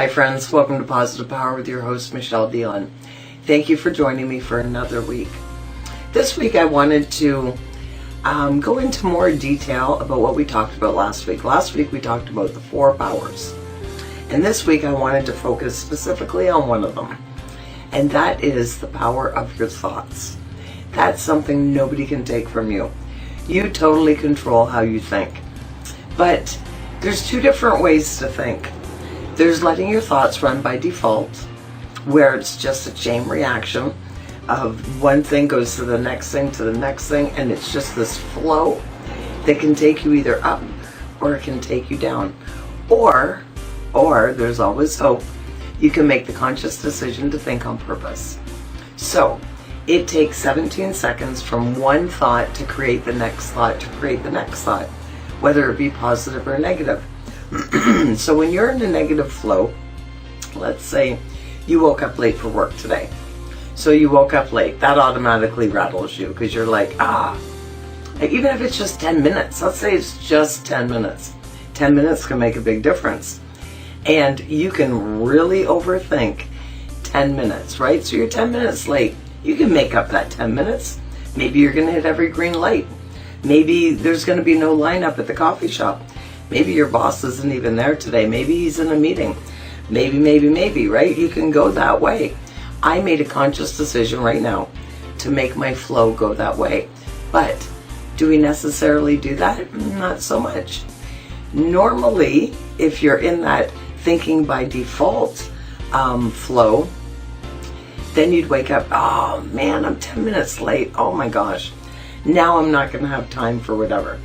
Hi friends, welcome to Positive Power with your host Michele Dionne. Thank you for joining me for another week. This week I wanted to go into more detail about what we talked about last week. Last week we talked about the 4 powers. And this week I wanted to focus specifically on one of them. And that is the power of your thoughts. That's something nobody can take from you. You totally control how you think. But there's 2 different ways to think. There's letting your thoughts run by default, where it's just a chain reaction of one thing goes to the next thing, to the next thing, and it's just this flow that can take you either up or it can take you down. Or there's always hope. You can make the conscious decision to think on purpose. So it takes 17 seconds from one thought to create the next thought, whether it be positive or negative. So when you're in a negative flow, let's say you woke up late for work today. So you woke up late, that automatically rattles you because you're like, even if it's just 10 minutes, let's say it's just 10 minutes. 10 minutes can make a big difference. And you can really overthink 10 minutes, right? So you're 10 minutes late. You can make up that 10 minutes. Maybe you're going to hit every green light. Maybe there's going to be no lineup at the coffee shop. Maybe your boss isn't even there today. Maybe he's in a meeting. Maybe, right? You can go that way. I made a conscious decision right now to make my flow go that way. But do we necessarily do that? Not so much. Normally, if you're in that thinking by default flow, then you'd wake up, oh man, I'm 10 minutes late. Oh my gosh. Now I'm not going to have time for whatever.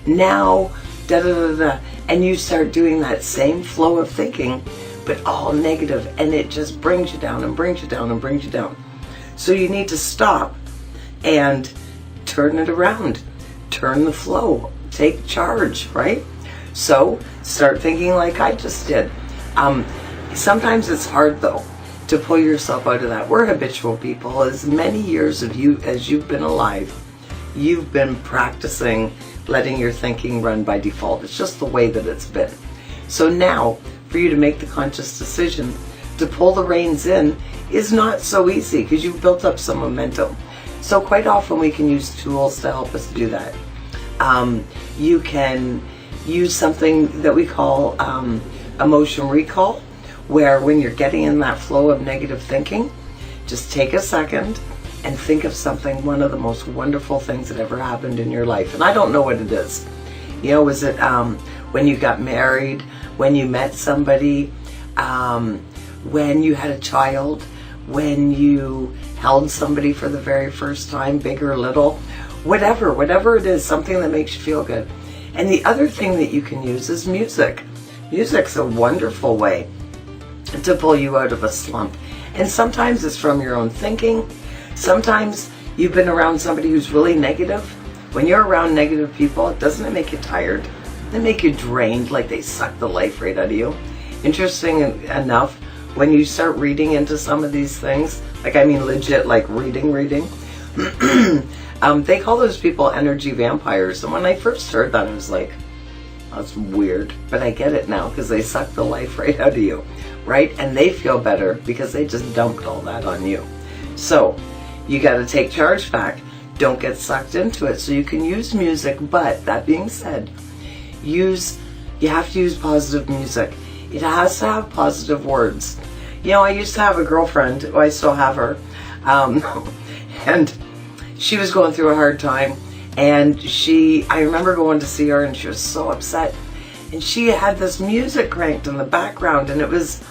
Now, and you start doing that same flow of thinking, but all negative, and it just brings you down and brings you down and brings you down. So you need to stop and turn it around. Turn the flow. Take charge, right? So start thinking like I just did. Sometimes it's hard though to pull yourself out of that. We're habitual people. As many years of you as you've been alive, you've been practicing letting your thinking run by default. It's just the way that it's been. So now, for you to make the conscious decision to pull the reins in is not so easy because you've built up some momentum. So quite often we can use tools to help us do that. You can use something that we call emotion recall, where when you're getting in that flow of negative thinking, just take a second and think of something, one of the most wonderful things that ever happened in your life. And I don't know what it is. You know, was it when you got married, when you met somebody, when you had a child, when you held somebody for the very first time, big or little, whatever it is, something that makes you feel good. And the other thing that you can use is music. Music's a wonderful way to pull you out of a slump. And sometimes it's from your own thinking. Sometimes you've been around somebody who's really negative. When you're around negative people, doesn't it make you tired? They make you drained, like they suck the life right out of you. Interesting enough, when you start reading into some of these things, like I mean legit, like reading, they call those people energy vampires. And when I first heard that, I was like, that's weird. But I get it now because they suck the life right out of you, right? And they feel better because they just dumped all that on you. So you got to take charge back. Don't get sucked into it. So you can use music, but that being said, you have to use positive music. It has to have positive words. You know, I used to have a girlfriend, I still have her, and she was going through a hard time, and I remember going to see her, and she was so upset, and she had this music cranked in the background, and it was,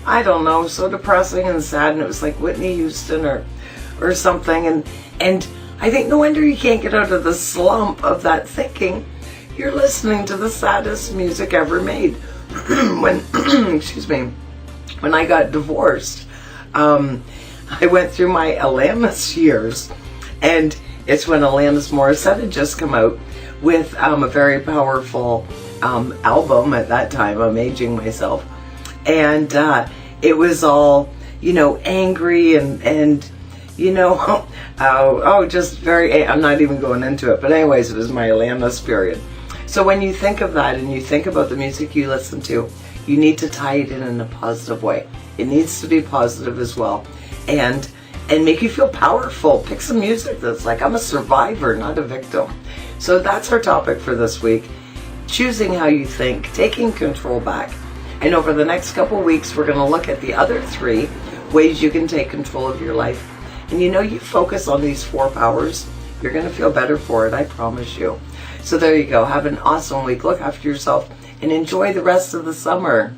I don't know, so depressing and sad, and it was like Whitney Houston or something, and I think no wonder you can't get out of the slump of that thinking. You're listening to the saddest music ever made. When when I got divorced, I went through my Alanis years, and it's when Alanis Morissette had just come out with a very powerful album at that time. I'm aging myself, and it was all, you know, angry and you know, just very, I'm not even going into it, but anyways, it was my Alanis period. So when you think of that and you think about the music you listen to, you need to tie it in a positive way. It needs to be positive as well. And make you feel powerful. Pick some music that's like, I'm a survivor, not a victim. So that's our topic for this week. Choosing how you think, taking control back. And over the next couple weeks, we're going to look at the other 3 ways you can take control of your life. And you focus on these 4 powers, you're going to feel better for it, I promise you. So there you go. Have an awesome week. Look after yourself and enjoy the rest of the summer.